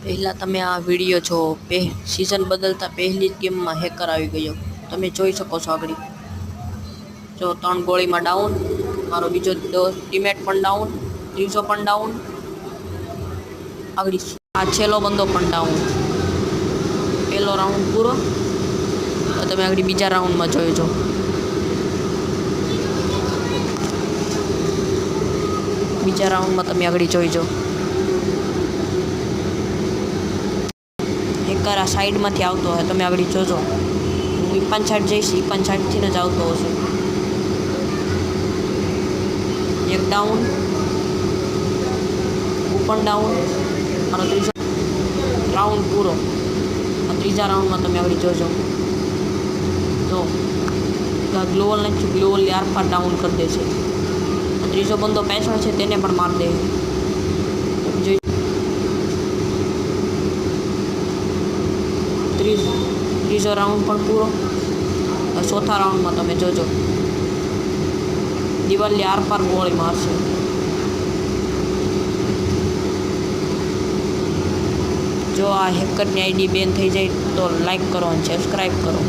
પહેલાં તમે આ વિડીયો જો સિઝન બદલતા પહેલી જ ગેમમાં હેકર આવી ગયો. તમે જોઈ શકો છો આગળ. જો 3 ગોળીમાં ડાઉન, મારો બીજો ટીમેટ પણ ડાઉન, ત્રીજો પણ ડાઉન, આગળ આ છેલ્લો બંદો પણ ડાઉન. પહેલો રાઉન્ડ પૂરો. તમે આગળ બીજા રાઉન્ડમાં જોઈજો. બીજા રાઉન્ડમાં તમે આગળ જોઈજો. હેકર આ સાઈડમાંથી આવતો હોય, તમે આગળ જોજો. હું ઈપાન સાઈડ જઈશ, ઈપાન સાઈડથી જ આવતો હશે. એક ડાઉન, પણ ડાઉન. મારો ત્રીજો રાઉન્ડ પૂરો. ત્રીજા રાઉન્ડમાં તમે આગળ જોજો. તો ગ્લોવલ નાખ્યું, ગ્લોવલ આરપાર ડાઉન કરી દે છે. ત્રીજો બંદો પાછળ છે, તેને પણ માર દે. ત્રીજો રાઉન્ડ પણ પૂરો. ચોથા રાઉન્ડમાં તમે જોજો, દિવાલની આરપાર ગોળી મારશે. જો આ હેકરની આઈડી બેન થઈ જાય તો લાઈક કરો અને સબસ્ક્રાઈબ કરો.